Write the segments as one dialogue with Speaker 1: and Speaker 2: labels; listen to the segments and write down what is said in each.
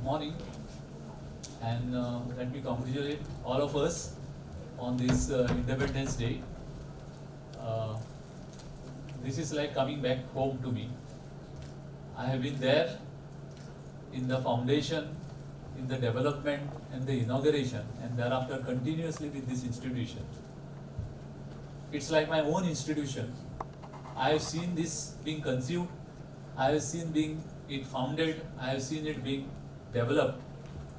Speaker 1: morning, and let me congratulate all of us on this Independence Day. Uh, this is like coming back home to me. I have been there in the foundation, in the development and the inauguration, and thereafter continuously with this institution. It's like my own institution. I have seen this being conceived, I have seen being it founded, I have seen it being developed,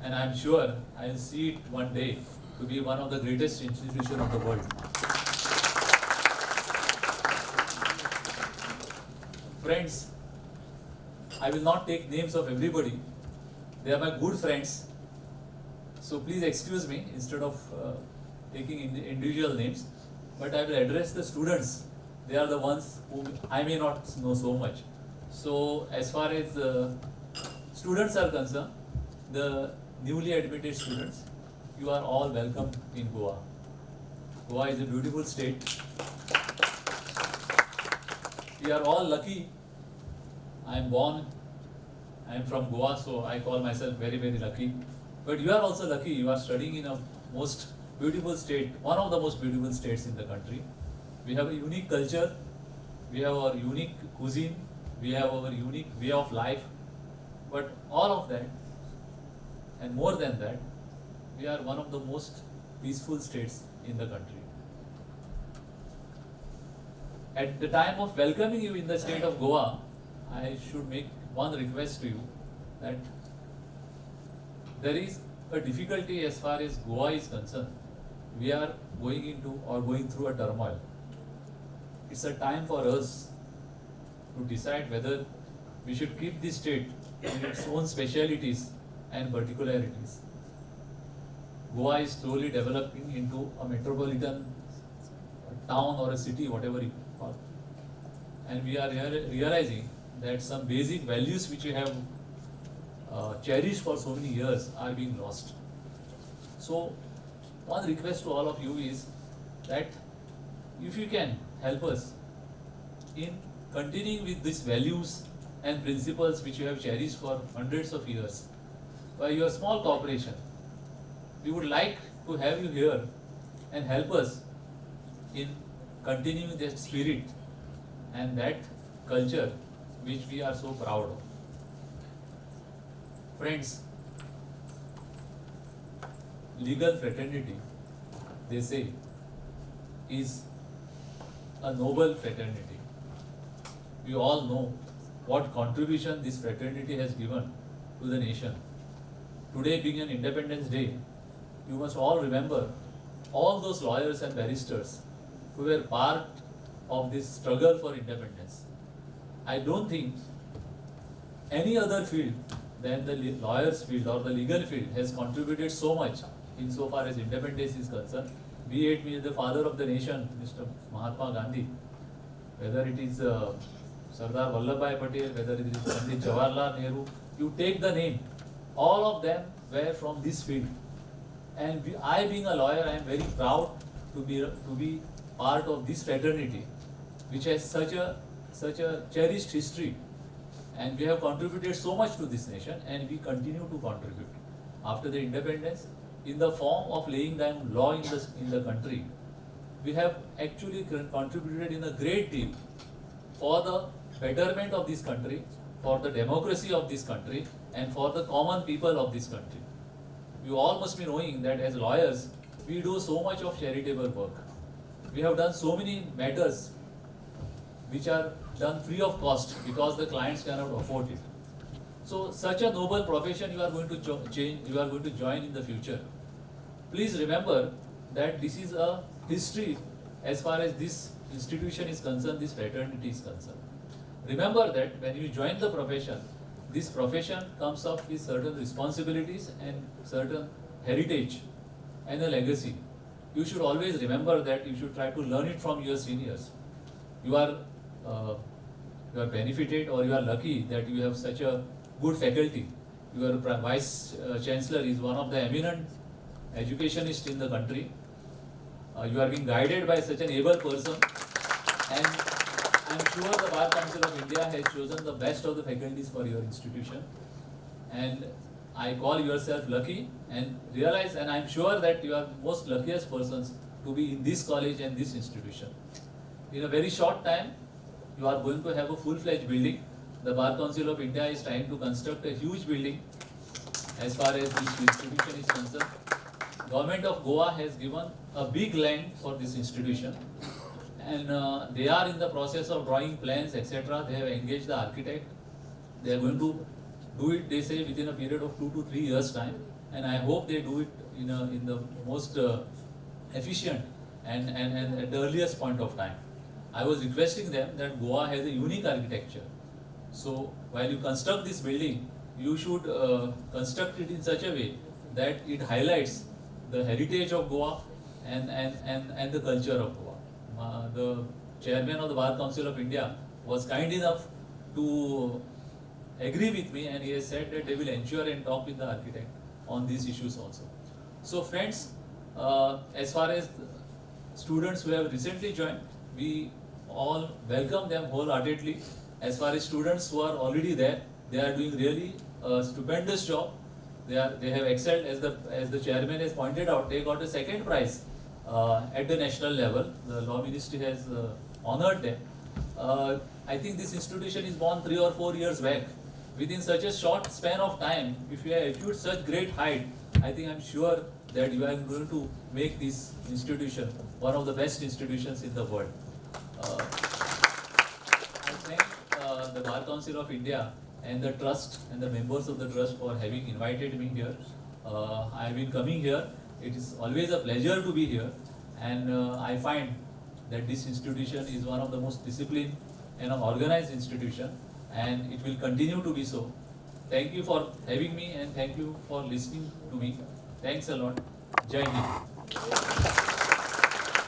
Speaker 1: and I am sure I will see it one day to be one of the greatest institutions of the world. Friends, I will not take names of everybody. They are my good friends. So please excuse me instead of taking individual names, but I will address the students. They are the ones whom I may not know so much. So as far as students are concerned, the newly admitted students, you are all welcome in Goa. Goa is a beautiful state. We are all lucky. I am from Goa, so I call myself very, very lucky. But you are also lucky. You are studying in a most beautiful state, one of the most beautiful states in the country. We have a unique culture, we have our unique cuisine, we have our unique way of life. But all of that, and more than that, we are one of the most peaceful states in the country. At the time of welcoming you in the state of Goa, I should make one request to you, that there is a difficulty as far as Goa is concerned. We are going into or going through a turmoil. It's a time for us to decide whether we should keep this state in its own specialities and particularities. Goa is slowly developing into a metropolitan town or a city, whatever you call it. And we are realizing that some basic values which we have cherished for so many years are being lost. So one request to all of you is that if you can help us in continuing with these values and principles which you have cherished for hundreds of years by your small cooperation, we would like to have you here and help us in continuing that spirit and that culture which we are so proud of. Friends, legal fraternity, they say, is a noble fraternity. We all know what contribution this fraternity has given to the nation. Today being an Independence Day, you must all remember all those lawyers and barristers who were part of this struggle for independence. I don't think any other field than the lawyer's field or the legal field has contributed so much insofar as independence is concerned. Be it the father of the nation, Mr. Mahatma Gandhi, whether it is Sardar Vallabhbhai Patel, whether it is Pandit Jawaharlal Nehru, you take the name, all of them were from this field. And I being a lawyer, I am very proud to be part of this fraternity, which has such a cherished history, and we have contributed so much to this nation, and we continue to contribute. After the independence, in the form of laying down law in the country, we have actually contributed in a great deal for the betterment of this country, for the democracy of this country, and for the common people of this country. You all must be knowing that as lawyers, we do so much of charitable work. We have done so many matters which are done free of cost because the clients cannot afford it. So such a noble profession you are going to join in the future. Please remember that this is a history as far as this institution is concerned, this fraternity is concerned. Remember that when you join the profession, this profession comes up with certain responsibilities and certain heritage and a legacy. You should always remember that you should try to learn it from your seniors. You are benefited, or you are lucky that you have such a good faculty. Your vice chancellor is one of the eminent educationists in the country. You are being guided by such an able person, and I am sure the Bar Council of India has chosen the best of the faculties for your institution. And I call yourself lucky and realize, and I'm sure that you are most luckiest persons to be in this college and this institution. In a very short time, you are going to have a full-fledged building. The Bar Council of India is trying to construct a huge building as far as this institution is concerned. Government of Goa has given a big land for this institution, and they are in the process of drawing plans, etc. They have engaged the architect. They are going to do it, they say, within a period of 2 to 3 years time, and I hope they do it in the most efficient and at the earliest point of time. I was requesting them that Goa has a unique architecture. So while you construct this building, you should construct it in such a way that it highlights the heritage of Goa and the culture of Goa. The chairman of the Bar Council of India was kind enough to agree with me, and he has said that they will ensure and talk with the architect on these issues also. So friends, as far as students who have recently joined, we all welcome them wholeheartedly. As far as students who are already there, they are doing really a stupendous job. They have excelled, as the chairman has pointed out. They got a second prize at the national level. The law ministry has honored them. I think this institution is born 3 or 4 years back. Within such a short span of time, if you have achieved such great height, I think I'm sure that you are going to make this institution one of the best institutions in the world. I thank the Bar Council of India and the trust and the members of the trust for having invited me here. I have been coming here. It is always a pleasure to be here, and I find that this institution is one of the most disciplined and organized institution, and it will continue to be so. Thank you for having me, and thank you for listening to me. Thanks a lot. Jai Hind.